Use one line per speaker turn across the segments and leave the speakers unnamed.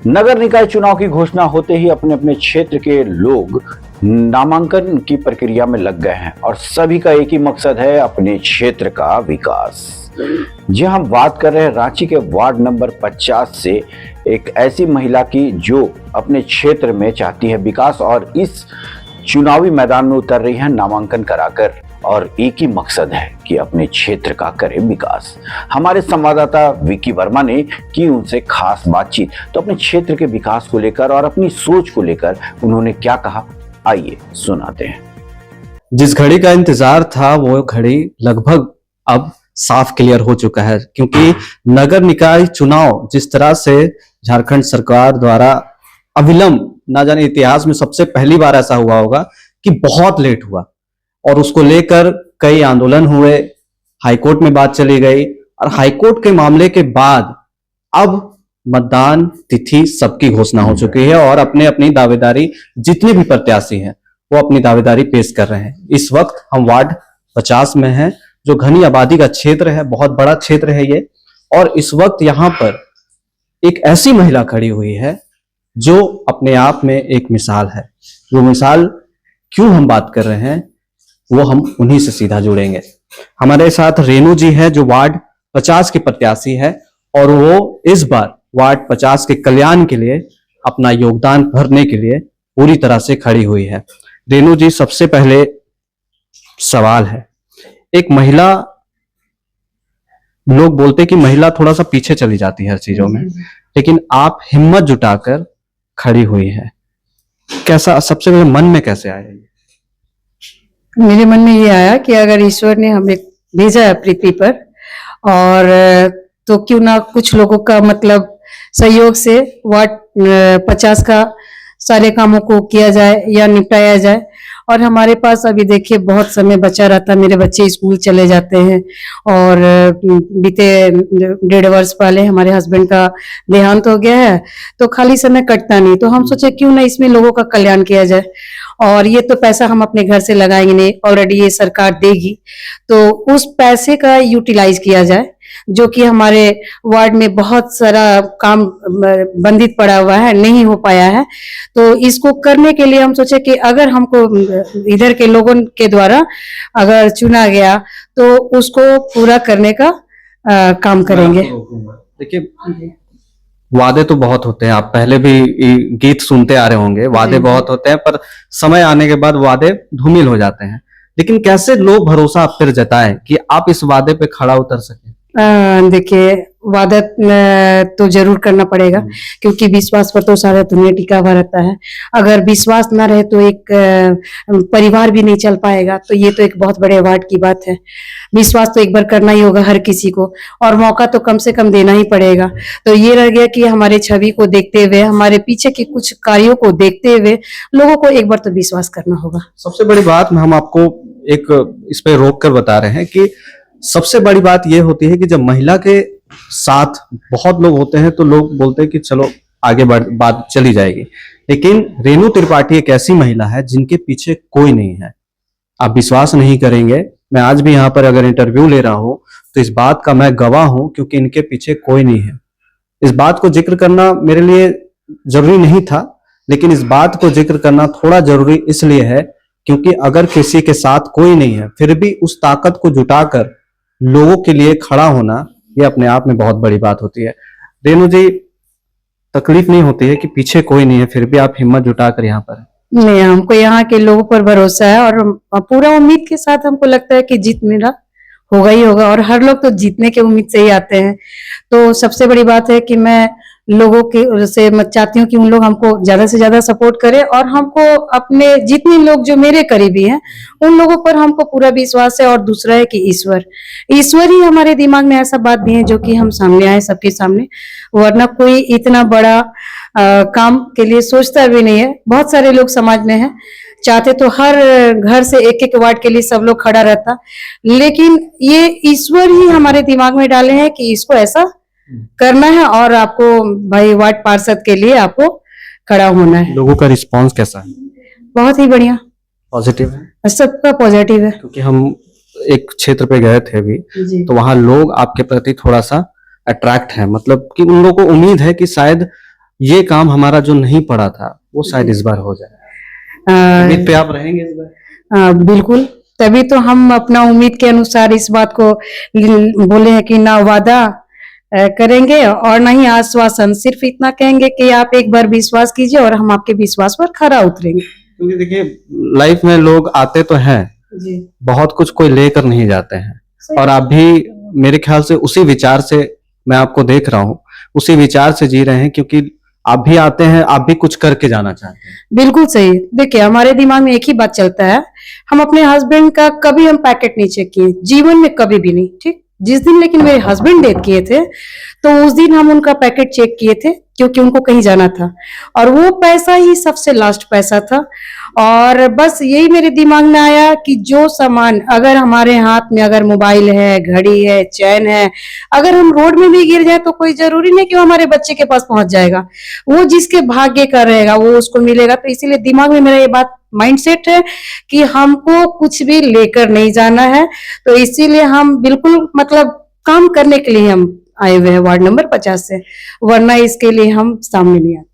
नगर निकाय चुनाव की घोषणा होते ही अपने अपने क्षेत्र के लोग नामांकन की प्रक्रिया में लग गए हैं और सभी का एक ही मकसद है, अपने क्षेत्र का विकास। जी, हम बात कर रहे हैं रांची के वार्ड नंबर 50 से एक ऐसी महिला की जो अपने क्षेत्र में चाहती है विकास और इस चुनावी मैदान में उतर रही है नामांकन कराकर, और एक ही मकसद है कि अपने क्षेत्र का करे विकास। हमारे संवाददाता विकी वर्मा ने की उनसे खास बातचीत, तो अपने क्षेत्र के विकास को लेकर और अपनी सोच को लेकर उन्होंने क्या कहा, आइए सुनाते हैं।
जिस घड़ी का इंतजार था वो घड़ी लगभग अब साफ क्लियर हो चुका है, क्योंकि नगर निकाय चुनाव जिस तरह से झारखंड सरकार द्वारा अविलंब, ना जाने इतिहास में सबसे पहली बार ऐसा हुआ होगा कि बहुत लेट हुआ, और उसको लेकर कई आंदोलन हुए, हाईकोर्ट में बात चली गई, और हाईकोर्ट के मामले के बाद अब मतदान तिथि सबकी घोषणा हो चुकी है और अपने अपनी दावेदारी, जितने भी प्रत्याशी हैं वो अपनी दावेदारी पेश कर रहे हैं। इस वक्त हम वार्ड 50 में हैं, जो घनी आबादी का क्षेत्र है, बहुत बड़ा क्षेत्र है ये, और इस वक्त यहाँ पर एक ऐसी महिला खड़ी हुई है जो अपने आप में एक मिसाल है। वो मिसाल क्यों हम बात कर रहे हैं वो हम उन्हीं से सीधा जुड़ेंगे। हमारे साथ रेणु जी है जो वार्ड 50 की प्रत्याशी है, और वो इस बार वार्ड 50 के कल्याण के लिए अपना योगदान भरने के लिए पूरी तरह से खड़ी हुई है। रेणु जी, सबसे पहले सवाल है, एक महिला, लोग बोलते कि महिला थोड़ा सा पीछे चली जाती है हर चीजों में, लेकिन आप हिम्मत जुटाकर खड़ी हुई है, कैसा, सबसे पहले मन में कैसे आया ये?
मेरे मन में ये आया कि अगर ईश्वर ने हमें भेजा है पृथ्वी पर, और तो क्यों ना कुछ लोगों का मतलब सहयोग से वार्ड 50 का सारे कामों को किया जाए या निपटाया जाए। और हमारे पास अभी देखिए बहुत समय बचा रहता, मेरे बच्चे स्कूल चले जाते हैं, और बीते 1.5 वर्ष पहले हमारे हस्बैंड का देहांत हो गया है, तो खाली समय कटता नहीं, तो हम सोचे क्यों ना इसमें लोगों का कल्याण किया जाए। और ये तो पैसा हम अपने घर से लगाएंगे नहीं, ऑलरेडी ये सरकार देगी, तो उस पैसे का यूटिलाइज किया जाए, जो कि हमारे वार्ड में बहुत सारा काम बंधित पड़ा हुआ है, नहीं हो पाया है। तो इसको करने के लिए हम सोचे कि अगर हमको इधर के लोगों के द्वारा अगर चुना गया तो उसको पूरा करने का काम करेंगे।
देखिए, वादे तो बहुत होते हैं, आप पहले भी गीत सुनते आ रहे होंगे, वादे बहुत होते हैं, पर समय आने के बाद वादे धूमिल हो जाते हैं। लेकिन कैसे लोग भरोसा आप पर जताएं कि आप इस वादे पे खड़ा उतर सके?
देखिए, वादा तो जरूर करना पड़ेगा, क्योंकि विश्वास पर तो सारा दुनिया टिका हुआ रहता है। अगर विश्वास ना रहे तो एक परिवार भी नहीं चल पाएगा। तो ये तो एक बहुत बड़े वार्ड की बात है। विश्वास तो एक बार करना ही होगा हर किसी को, और मौका तो कम से कम देना ही पड़ेगा। तो ये रह गया कि हमारे छवि को देखते हुए, हमारे पीछे के कुछ कार्यों को देखते हुए लोगों को एक बार तो विश्वास करना होगा।
सबसे बड़ी बात हम आपको एक इस पे रोक कर बता रहे हैं कि सबसे बड़ी बात यह होती है कि जब महिला के साथ बहुत लोग होते हैं तो लोग बोलते हैं कि चलो आगे बात चली जाएगी, लेकिन रेणु त्रिपाठी एक ऐसी महिला है जिनके पीछे कोई नहीं है। आप विश्वास नहीं करेंगे, मैं आज भी यहाँ पर अगर इंटरव्यू ले रहा हूं तो इस बात का मैं गवाह हूं, क्योंकि इनके पीछे कोई नहीं है। इस बात को जिक्र करना मेरे लिए जरूरी नहीं था, लेकिन इस बात को जिक्र करना थोड़ा जरूरी इसलिए है क्योंकि अगर किसी के साथ कोई नहीं है फिर भी उस ताकत को जुटाकर लोगों के लिए खड़ा होना, ये अपने आप में बहुत बड़ी बात होती है। रेणु जी, तकलीफ नहीं होती है कि पीछे कोई नहीं है फिर भी आप हिम्मत जुटाकर यहाँ पर?
नहीं, हमको यहाँ के लोगों पर भरोसा है, और पूरा उम्मीद के साथ हमको लगता है कि जीत मेरा होगा ही होगा, और हर लोग तो जीतने के उम्मीद से ही आते हैं। तो सबसे बड़ी बात है कि मैं लोगों के से मैं चाहती हूँ कि उन लोग हमको ज्यादा से ज्यादा सपोर्ट करें, और हमको अपने जितने लोग जो मेरे करीबी हैं उन लोगों पर हमको पूरा विश्वास है। और दूसरा है कि ईश्वर ही हमारे दिमाग में ऐसा बात दिए जो कि हम सामने आए सबके सामने, वरना कोई इतना बड़ा काम के लिए सोचता भी नहीं है। बहुत सारे लोग समाज में हैं, चाहते तो हर घर से एक एक वार्ड के लिए सब लोग खड़ा रहता, लेकिन ये ईश्वर ही हमारे दिमाग में डाले हैं कि इसको ऐसा करना है, और आपको भाई वार्ड पार्षद के लिए आपको खड़ा होना है।
लोगों का रिस्पांस कैसा है?
बहुत ही बढ़िया,
पॉजिटिव है,
सबका पॉजिटिव है।
क्योंकि हम एक क्षेत्र पे गए थे अभी, तो वहां लोग आपके प्रति थोड़ा सा अट्रैक्ट है, मतलब कि उन लोगों को उम्मीद है कि शायद ये काम हमारा जो नहीं पड़ा था वो शायद इस बार हो जाए। उम्मीद पे आप रहेंगे इस बार?
बिल्कुल, तभी तो हम अपना उम्मीद के अनुसार इस बात को बोले हैं कि ना वादा करेंगे और ना ही आश्वासन, सिर्फ इतना कहेंगे कि आप एक बार विश्वास कीजिए और हम आपके विश्वास पर खरा उतरेंगे।
क्योंकि देखिए लाइफ में लोग आते तो हैं
जी,
बहुत कुछ, कोई लेकर नहीं जाते हैं। और आप भी मेरे ख्याल से उसी विचार से, मैं आपको देख रहा हूँ, उसी विचार से जी रहे हैं, क्योंकि आप भी आते हैं, आप भी कुछ करके जाना चाहते हैं।
बिल्कुल सही। देखिए हमारे दिमाग में एक ही बात चलता है, हम अपने हस्बैंड का कभी हम पैकेट नहीं चेक किए जीवन में, कभी भी नहीं। ठीक, जिस दिन लेकिन मेरे हस्बैंड डेथ किए थे तो उस दिन हम उनका पैकेट चेक किए थे, क्योंकि उनको कहीं जाना था और वो पैसा ही सबसे लास्ट पैसा था। और बस यही मेरे दिमाग में आया कि जो सामान अगर हमारे हाथ में, अगर मोबाइल है, घड़ी है, चैन है, अगर हम रोड में भी गिर जाए तो कोई जरूरी नहीं कि वो हमारे बच्चे के पास पहुंच जाएगा, वो जिसके भाग्य का रहेगा वो उसको मिलेगा। तो इसीलिए दिमाग में मेरा ये बात माइंडसेट है कि हमको कुछ भी लेकर नहीं जाना है। तो इसीलिए हम बिल्कुल मतलब काम करने के लिए हम आए हुए हैं वार्ड नंबर 50 से, वरना इसके लिए हम सामने नहीं आते।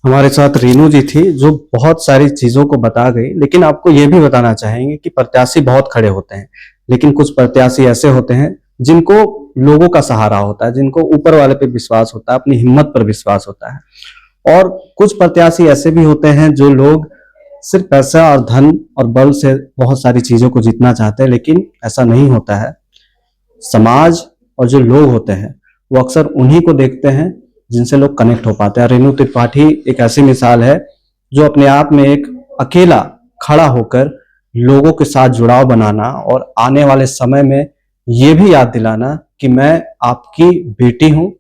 हमारे साथ रीनू जी थी जो बहुत सारी चीजों को बता गई, लेकिन आपको ये भी बताना चाहेंगे कि प्रत्याशी बहुत खड़े होते हैं, लेकिन कुछ प्रत्याशी ऐसे होते हैं जिनको लोगों का सहारा होता है, जिनको ऊपर वाले पे विश्वास होता है, अपनी हिम्मत पर विश्वास होता है। और कुछ प्रत्याशी ऐसे भी होते हैं जो लोग सिर्फ पैसा और धन और बल से बहुत सारी चीजों को जीतना चाहते हैं, लेकिन ऐसा नहीं होता है। समाज और जो लोग होते हैं वो अक्सर उन्हीं को देखते हैं जिनसे लोग कनेक्ट हो पाते हैं। रेणु त्रिपाठी एक ऐसी मिसाल है जो अपने आप में एक अकेला खड़ा होकर लोगों के साथ जुड़ाव बनाना और आने वाले समय में ये भी याद दिलाना कि मैं आपकी बेटी हूं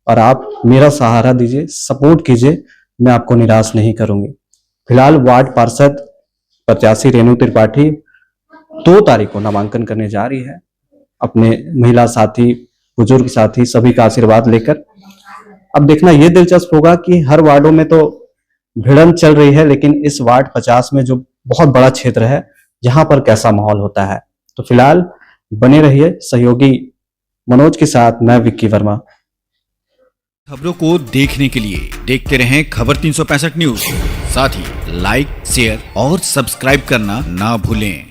और आप मेरा सहारा दीजिए, सपोर्ट कीजिए, मैं आपको निराश नहीं करूंगी। फिलहाल वार्ड पार्षद प्रत्याशी रेणु त्रिपाठी 2 तारीख को नामांकन करने जा रही है, अपने महिला साथी, बुजुर्ग साथी सभी का आशीर्वाद लेकर। अब देखना ये दिलचस्प होगा कि हर वार्डों में तो भिड़ंत चल रही है, लेकिन इस वार्ड 50 में जो बहुत बड़ा क्षेत्र है, यहाँ पर कैसा माहौल होता है। तो फिलहाल बने रहिए सहयोगी मनोज के साथ, मैं विक्की वर्मा।
खबरों को देखने के लिए देखते रहें खबर 365 न्यूज। साथ ही लाइक, शेयर और सब्सक्राइब करना ना भूलें।